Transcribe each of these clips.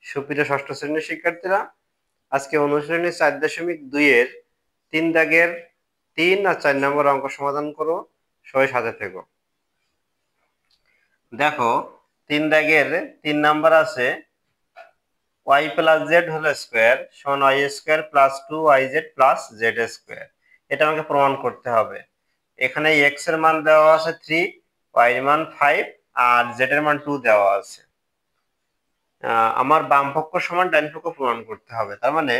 সুপ্রিয় ষষ্ঠ শ্রেণীর শিক্ষার্থীরা, আজকে অনুশীলনী 4.2 এর 3 দাগের 3 আর 4 নম্বর অঙ্ক সমাধান করো। সবাই সাথে থেকো। দেখো 3 দাগের 3 নাম্বার আছে y plus z whole square সমান y square plus 2yz plus z square. এটা আমাকে প্রমাণ করতে হবে। এখানে x এর মান দেওয়া আছে 3, y এর মান 5 আর z এর মান 2 দেওয়া আছে। আমার বাম পক্ষ সমান ডান পক্ষ প্রমাণ করতে হবে। তার মানে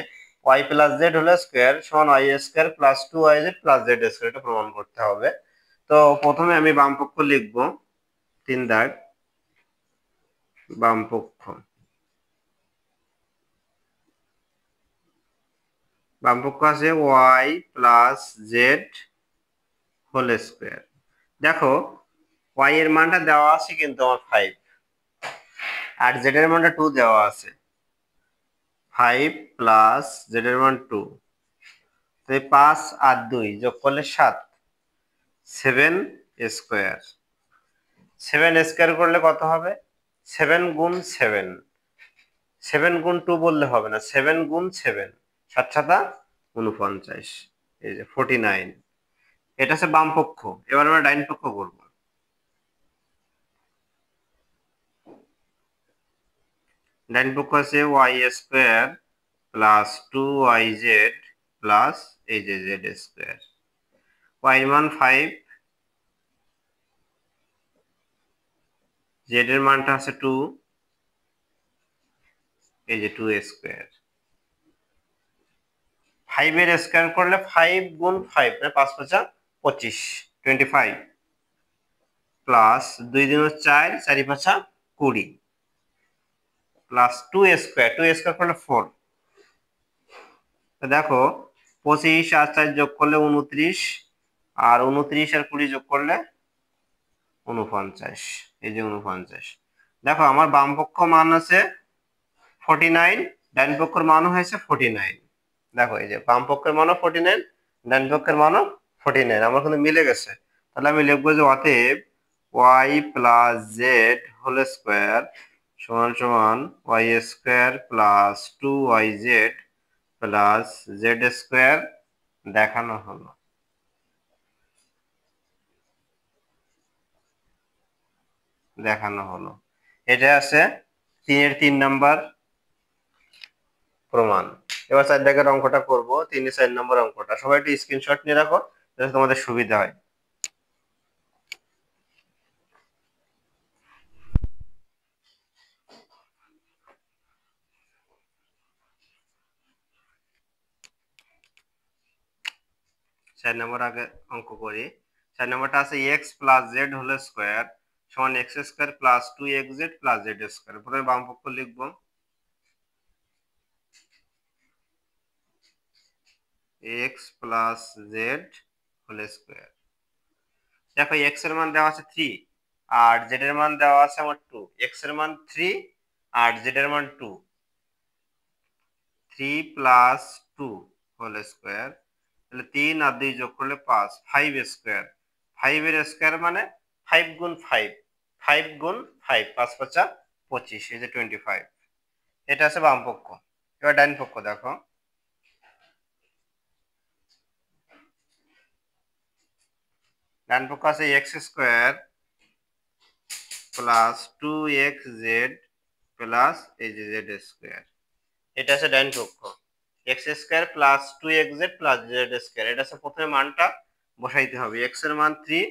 y plus z whole square সমান y square plus 2yz plus z square, এটা প্রমাণ করতে হবে। তো প্রথমে আমি বাম পক্ষ লিখবো, 3 দাগ বাম পক্ষ। বাম পক্ষ আছে y plus z whole square. দেখো y এর মানটা দেওয়া আছে কিন্তু আমার 5 আর z এর মানটা 2 দেওয়া আছে। 5 প্লাস z এর মান 2, তো 5 আর 2 যোগ করলে 7, 7 স্কোয়ার। 7 স্কোয়ার করলে কত হবে? 7 গুণ 7, 7 গুণ 2 বললে হবে না, 7 গুণ 7, 7 7 49, এই যে 49। এটা হচ্ছে বাম পক্ষ। এবার আমরা ডাইন পক্ষ করব। ডাইন পক্ষ আছে y square plus 2yz plus এই যে z স্কোয়ার। y এর মান 5, z এর মানটা আছে 2, এই যে 2 স্কোয়ার। 5 এর স্কোয়ার করলে 5 গুণ 5 মানে 5 5 25, 25 প্লাস 2 2 4, 4 5 20 প্লাস 2 স্কোয়ার, 2 স্কোয়ার করলে 4। তো দেখো 25 আর 4 যোগ করলে 29 আর 29 আর 20 যোগ করলে 49, এই যে 49। দেখো আমার বাম পক্ষ মান আছে 49, ডান পক্ষের মানও হয়েছে 49। দেখো এই যে বাম পক্ষের মানও 49, ডান পক্ষের মানও 49, আমার কিন্তু মিলে গেছে। তাহলে আমি লিখবো যে অতএব y plus z whole square সমান সমান y square plus 2yz plus z square দেখানো হলো। এটা আছে 3 এর 3 নাম্বার প্রমাণ। এবার 4 দাগের অঙ্কটা করব, 3 এর 4 নম্বর অঙ্কটা। সবাই একটু স্ক্রিনশট নিয়ে রাখো যাতে তোমাদের সুবিধা হয়। চার নম্বর আগে অঙ্ক করি। 4 নম্বরটা আছে x plus z whole square সমান x square plus 2xz plus z square. প্রথমে বাম পক্ষ লিখবো, x plus z whole square. দেখো x এর মান দেওয়া আছে 3 আর z এর মান দেওয়া আছে আমার 2। x এর মান 3 আর z এর মান 2, 3 প্লাস 2 হোল স্কোয়ার। তাহলে 3 আর 2 যোগ করলে 5, 5 স্কোয়ার। 5 এর স্কোয়ার মানে 5 গুণ 5, 5 গুণ 5, 5 5 25, এই যে 25। এটা আছে বাম পক্ষ। এবার ডান পক্ষ দেখো, ডান পক্ষ আছে x square plus 2xz plus এই যে জেড স্কোয়ার। এটা আছে ডান পক্ষ। x square plus 2xz plus z square. এটা আছে প্রথমে মানটা বসাইতে হবে। x এর মান 3,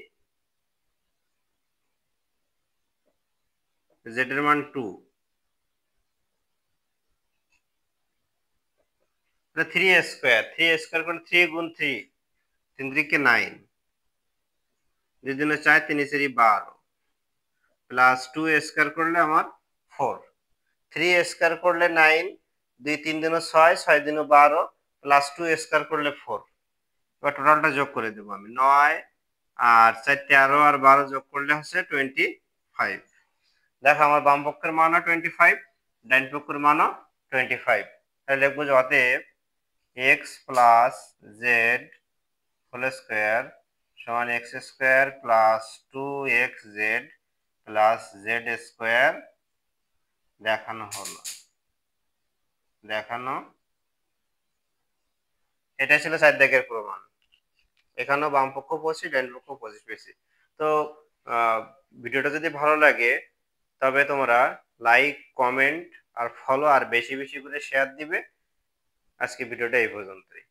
z এর মান 2, 3 স্কোয়ার। 3 স্কোয়ার করে 3 গুণ 3, 3 3 9, 2 2 4, 3 4 12 প্লাস 2 স্কোয়ার করলে আমার 4, 3 স্কোয়ার করলে 9, 2 3 2 6, 6 2 12 প্লাস 2 স্কোয়ার করলে 4। এবার টোটালটা যোগ করে দেবো আমি, 9 আর 4 13 আর 12 যোগ করলে হচ্ছে 25। দেখো আমার বাম পক্ষের মানও 25, ডান পক্ষের মানও 25। তাহলে লিখবো যে অতএব x plus z whole square সমান x square plus 2xz plus z square দেখানো হলো। দেখানো। এটা ছিল 4 দাগের প্রমাণ। এখানেও বাম পক্ষ 25, ডান পক্ষ 25 পেয়েছি। তো ভিডিওটা যদি ভালো লাগে তবে তোমরা লাইক, কমেন্ট আর ফলো আর বেশি বেশি করে শেয়ার দিবে। আজকে ভিডিওটা এই পর্যন্তই।